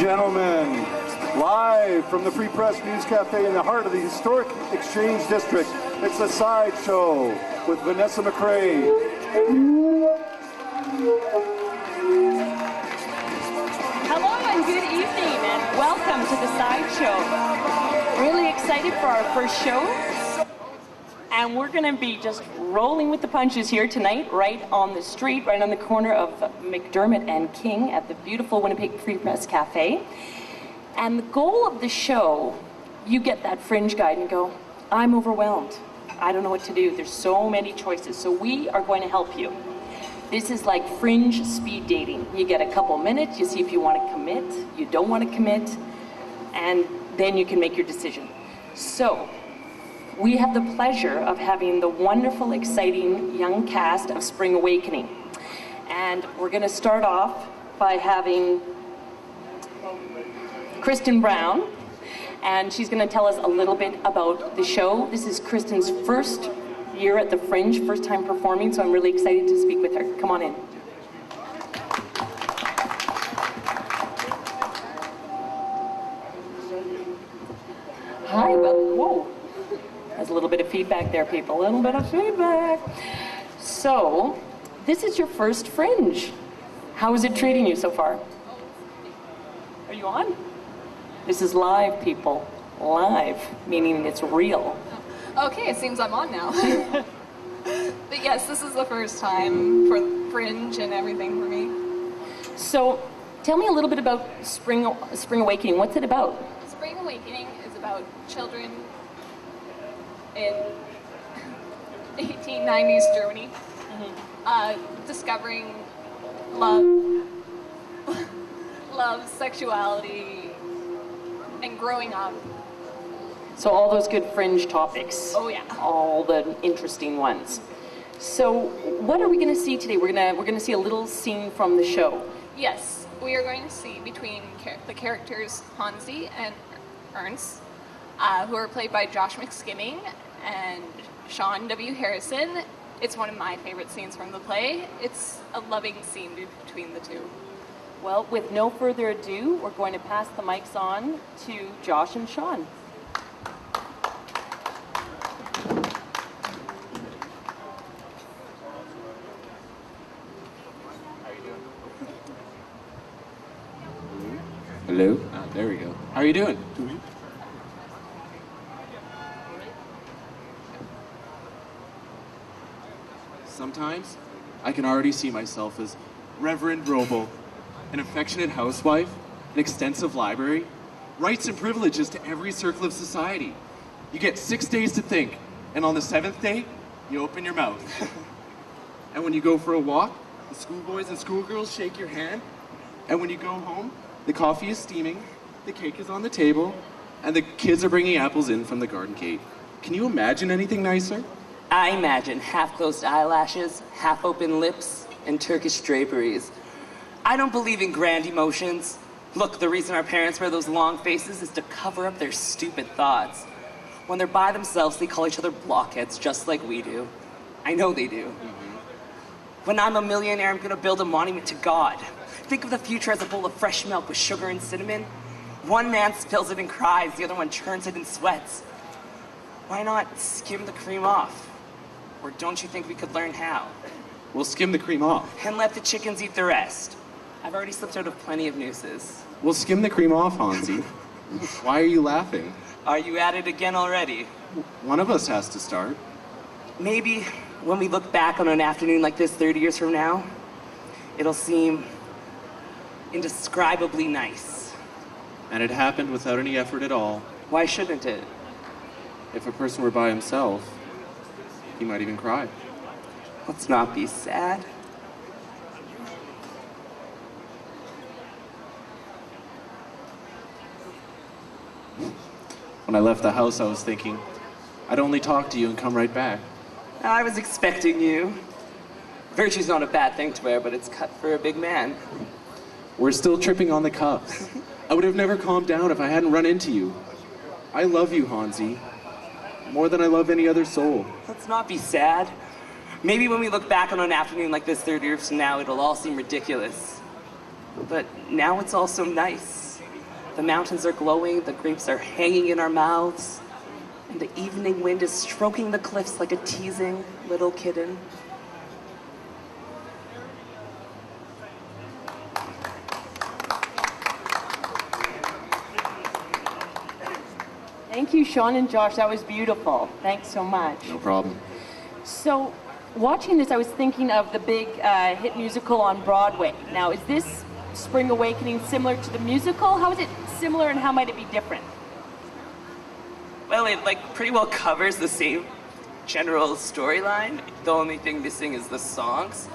gentlemen, live from the Free Press News Café in the heart of the historic Exchange District, it's the Sideshow with Vanessa McCrae. Hello and good evening and welcome to the Sideshow. Really excited for our first show. And we're going to be just rolling with the punches here tonight, right on the street, right on the corner of McDermott and King at the beautiful Winnipeg Free Press Cafe. And the goal of the show, you get that Fringe guide and go, I'm overwhelmed. I don't know what to do. There's so many choices. So we are going to help you. This is like Fringe speed dating. You get a couple minutes, you see if you want to commit, you don't want to commit, and then you can make your decision. So, we have the pleasure of having the wonderful, exciting young cast of Spring Awakening. And we're going to start off by having Kristen Brown, and she's going to tell us a little bit about the show. This is Kristen's first year at the Fringe, first time performing, so I'm really excited to speak with her. Come on in. Hi, well, whoa. There's a little bit of feedback there, people. A little bit of feedback. So, this is your first Fringe. How is it treating you so far? Are you on? This is live, people. Live, meaning it's real. Okay, it seems I'm on now. But yes, this is the first time for Fringe and everything for me. So, tell me a little bit about Spring Awakening. What's it about? Spring Awakening is about children in 1890s Germany, discovering love, sexuality, and growing up. So all those good Fringe topics. Oh yeah. All the interesting ones. So what are we going to see today? We're gonna see a little scene from the show. Yes, we are going to see between the characters Hansi and Ernst, who are played by Josh McSkimming and Sean W. Harrison. It's one of my favorite scenes from the play. It's a loving scene between the two. Well, with no further ado, we're going to pass the mics on to Josh and Sean. Hello? There we go. How are you doing? Sometimes, I can already see myself as Reverend Robo, an affectionate housewife, an extensive library, rights and privileges to every circle of society. You get 6 days to think, and on the 7th day, you open your mouth. And when you go for a walk, the schoolboys and schoolgirls shake your hand, and when you go home, the coffee is steaming, the cake is on the table, and the kids are bringing apples in from the garden gate. Can you imagine anything nicer? I imagine half-closed eyelashes, half-open lips, and Turkish draperies. I don't believe in grand emotions. Look, the reason our parents wear those long faces is to cover up their stupid thoughts. When they're by themselves, they call each other blockheads, just like we do. I know they do. When I'm a millionaire, I'm gonna build a monument to God. Think of the future as a bowl of fresh milk with sugar and cinnamon. One man spills it and cries, the other one churns it and sweats. Why not skim the cream off? Or don't you think we could learn how? We'll skim the cream off. And let the chickens eat the rest. I've already slipped out of plenty of nooses. We'll skim the cream off, Hansi. Why are you laughing? Are you at it again already? One of us has to start. Maybe when we look back on an afternoon like this 30 years from now, it'll seem indescribably nice. And it happened without any effort at all. Why shouldn't it? If a person were by himself, he might even cry. Let's not be sad. When I left the house, I was thinking, I'd only talk to you and come right back. I was expecting you. Virtue's not a bad thing to wear, but it's cut for a big man. We're still tripping on the cuffs. I would have never calmed down if I hadn't run into you. I love you, Hansi. More than I love any other soul. Let's not be sad. Maybe when we look back on an afternoon like this 30 years from now, it'll all seem ridiculous. But now it's all so nice. The mountains are glowing, the grapes are hanging in our mouths, and the evening wind is stroking the cliffs like a teasing little kitten. Thank you, Sean and Josh. That was beautiful. Thanks so much. No problem. So, watching this, I was thinking of the big hit musical on Broadway. Now, is this Spring Awakening similar to the musical? How is it similar and how might it be different? Well, it pretty well covers the same general storyline. The only thing missing is the songs.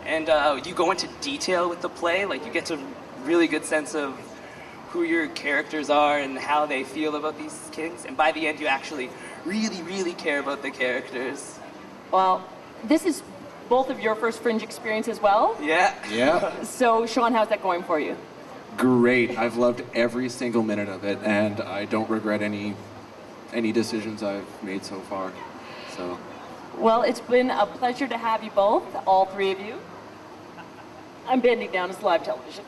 And you go into detail with the play, you get a really good sense of who your characters are and how they feel about these kings. And by the end, you actually really, really care about the characters. Well, this is both of your first Fringe experience as well. Yeah. Yeah. So, Sean, how's that going for you? Great. I've loved every single minute of it, and I don't regret any decisions I've made so far. So. Well, it's been a pleasure to have you both, all three of you. I'm bending down, it's live television.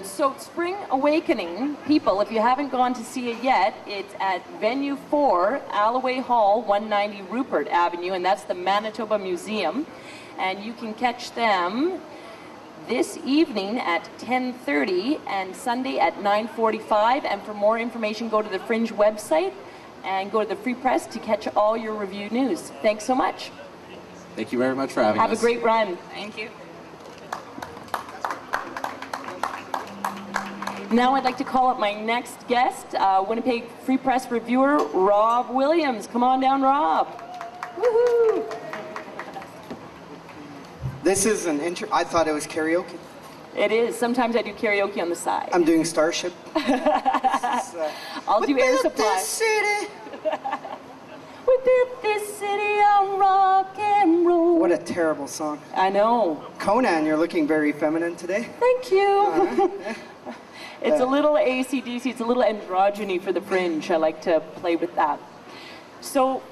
So, Spring Awakening, people, if you haven't gone to see it yet, it's at Venue 4, Alloway Hall, 190 Rupert Avenue, and that's the Manitoba Museum. And you can catch them this evening at 10:30 and Sunday at 9:45. And for more information, go to the Fringe website and go to the Free Press to catch all your review news. Thanks so much. Thank you very much for having us. Have a great run. Thank you. Now I'd like to call up my next guest, Winnipeg Free Press reviewer, Rob Williams. Come on down, Rob. Woohoo! This is an intro. I thought it was karaoke. It is. Sometimes I do karaoke on the side. I'm doing Starship. I'll do Air Supply. This city. We built this city on rock and roll. What a terrible song. I know. Conan, you're looking very feminine today. Thank you. It's a little AC/DC, it's a little androgyny for the Fringe. I like to play with that. So,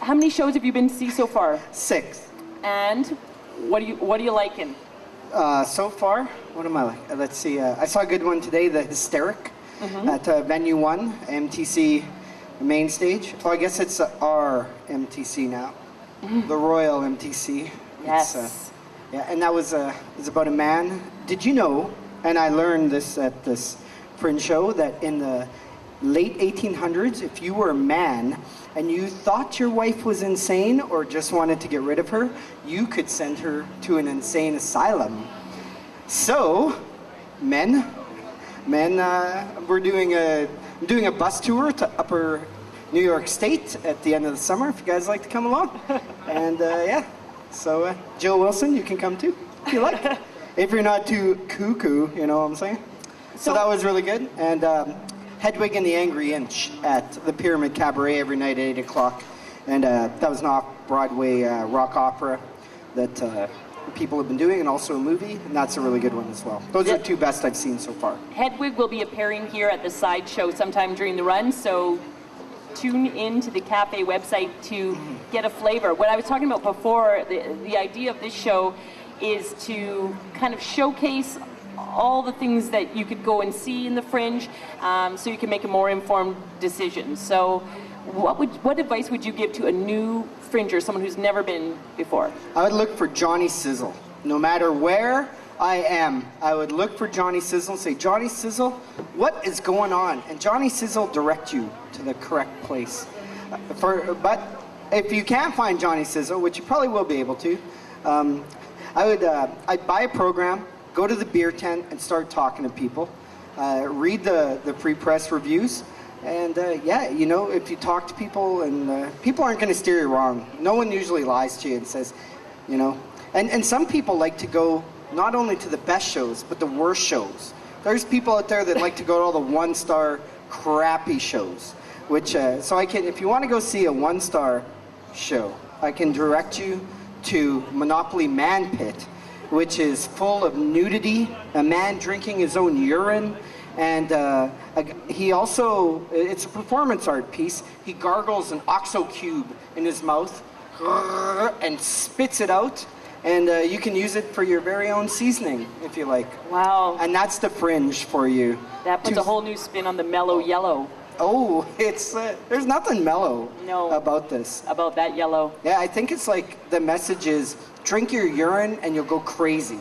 how many shows have you been to see so far? 6. And what are you liking? So far, what am I like? Let's see. I saw a good one today, The Hysteric, at Venue 1, MTC main stage. Oh, I guess it's our MTC now, the Royal MTC. Yes. Yeah, and that was it's about a man. Did you know? And I learned this at this Fringe show that in the late 1800s, if you were a man and you thought your wife was insane or just wanted to get rid of her, you could send her to an insane asylum. So, men, we're doing a bus tour to Upper New York State at the end of the summer. If you guys like to come along, and yeah, so Jill Wilson, you can come too if you like. If you're not too cuckoo, you know what I'm saying? So that was really good. And Hedwig and the Angry Inch at the Pyramid Cabaret every night at 8 o'clock. And that was an off-Broadway rock opera that people have been doing, and also a movie, and that's a really good one as well. Those are the two best I've seen so far. Hedwig will be appearing here at the Sideshow sometime during the run, so tune in to the cafe website to get a flavor. What I was talking about before, the idea of this show is to kind of showcase all the things that you could go and see in the Fringe, so you can make a more informed decision. So what advice would you give to a new Fringer, someone who's never been before? I would look for Johnny Sizzle. No matter where I am, I would look for Johnny Sizzle and say, Johnny Sizzle, what is going on? And Johnny Sizzle direct you to the correct place. But if you can't find Johnny Sizzle, which you probably will be able to, I'd buy a program, go to the beer tent and start talking to people, read the Free Press reviews, and yeah, you know, if you talk to people, and people aren't going to steer you wrong. No one usually lies to you and says, you know, and some people like to go not only to the best shows, but the worst shows. There's people out there that like to go to all the one-star crappy shows, which, so I can, if you want to go see a one-star show, I can direct you to Monopoly Man Pit, which is full of nudity, a man drinking his own urine, and he also, it's a performance art piece, he gargles an OXO cube in his mouth and spits it out, and you can use it for your very own seasoning if you like. Wow. And that's the Fringe for you. That puts a whole new spin on the mellow yellow. Oh, it's there's nothing mellow about this. About that yellow. Yeah, I think it's like the message is drink your urine and you'll go crazy.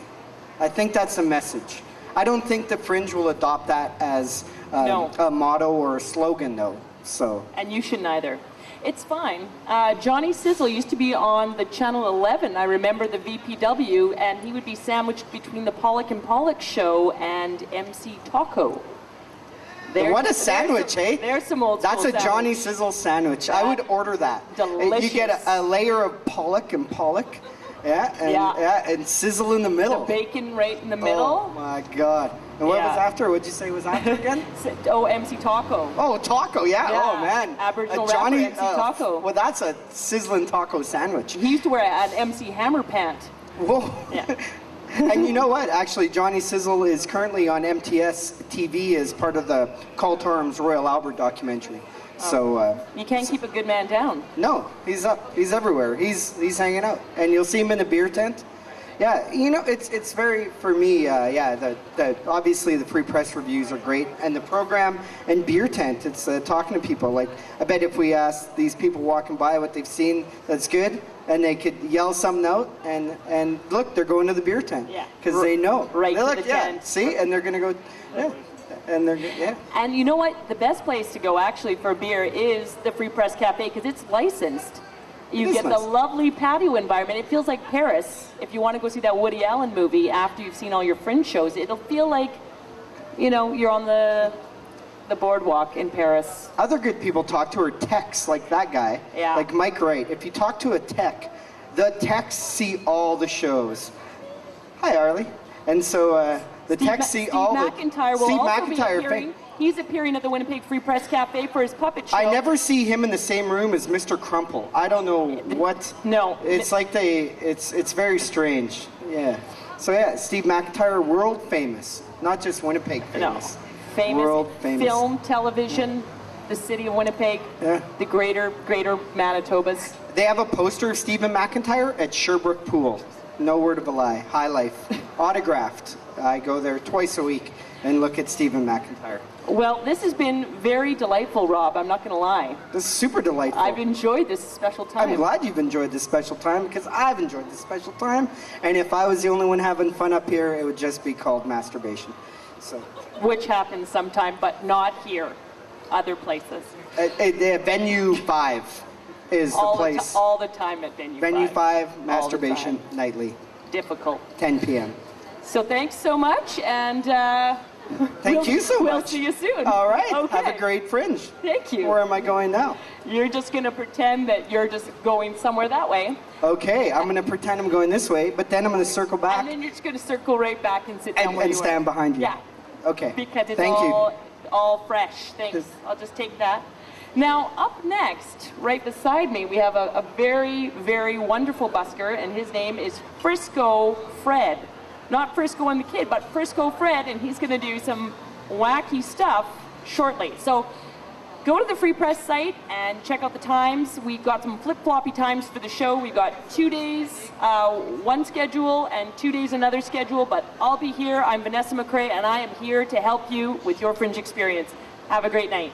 I think that's the message. I don't think the Fringe will adopt that as a motto or a slogan, though. So. And you shouldn't either. It's fine. Johnny Sizzle used to be on the Channel 11. I remember the VPW, and he would be sandwiched between the Pollock and Pollock show and MC Taco. What a sandwich, eh? There's some old That's a sandwich. Johnny Sizzle sandwich. I would order that. Delicious. You get a layer of Pollock and Pollock, and sizzle in the middle. The bacon right in the middle. Oh my God! And what was after? What'd you say was after again? MC Taco. Oh, taco, yeah. Oh man, Aboriginal Johnny rapper, MC Taco. Well, that's a sizzling taco sandwich. He used to wear an MC Hammer pant. Whoa. Yeah. And you know what? Actually, Johnny Sizzle is currently on MTS TV as part of the Call to Arms Royal Albert documentary. So you can't keep a good man down. No, he's up. He's everywhere. He's hanging out, and you'll see him in a beer tent. Yeah, you know, it's very, for me, obviously the free press reviews are great, and the program and beer tent, it's talking to people. Like, I bet if we asked these people walking by what they've seen that's good, and they could yell something out, and look, they're going to the beer tent. Yeah. Because they know. Right they're to like, the tent. See, and they're going to go, and they're, And you know what? The best place to go, actually, for beer is the Free Press Cafe, because it's licensed. You get the lovely patio environment. It feels like Paris. If you want to go see that Woody Allen movie after you've seen all your Fringe shows, it'll feel like, you know, you're on the boardwalk in Paris. Other good people talk to her techs, like that guy, like Mike Wright. If you talk to a tech, the techs see all the shows. Hi, Arlie. And so the techs see all the... Steve McIntyre will also be he's appearing at the Winnipeg Free Press Cafe for his puppet show. I never see him in the same room as Mr. Crumple. I don't know what... No. It's like it's very strange. Yeah. So yeah, Steve McIntyre, world famous. Not just Winnipeg famous. No. Famous. World famous. Film, television, the city of Winnipeg, the greater Manitobas. They have a poster of Stephen McIntyre at Sherbrooke Pool. No word of a lie. High life. Autographed. I go there twice a week and look at Stephen McIntyre. Well, this has been very delightful, Rob. I'm not going to lie. This is super delightful. I've enjoyed this special time. I'm glad you've enjoyed this special time, because I've enjoyed this special time. And if I was the only one having fun up here, it would just be called masturbation. So. Which happens sometime, but not here. Other places. Venue 5 is the place. All the time at Venue 5. Venue 5, masturbation nightly. Difficult. 10 p.m. So thanks so much, and thank you so much. We'll see you soon. All right. Okay. Have a great Fringe. Thank you. Where am I going now? You're just going to pretend that you're just going somewhere that way. Okay, I'm going to pretend I'm going this way, but then I'm going to circle back. And then you're just going to circle right back and sit down where you and stand behind you. Yeah. Okay. Because it's Thank all fresh. Thanks. I'll just take that. Now, up next, right beside me, we have a very, very wonderful busker, and his name is Frisco Fred. Not Frisco and the Kid, but Frisco Fred, and he's going to do some wacky stuff shortly. So go to the Free Press site and check out the times. We've got some flip-floppy times for the show. We've got 2 days, one schedule, and 2 days another schedule, but I'll be here. I'm Vanessa McCrae, and I am here to help you with your Fringe experience. Have a great night.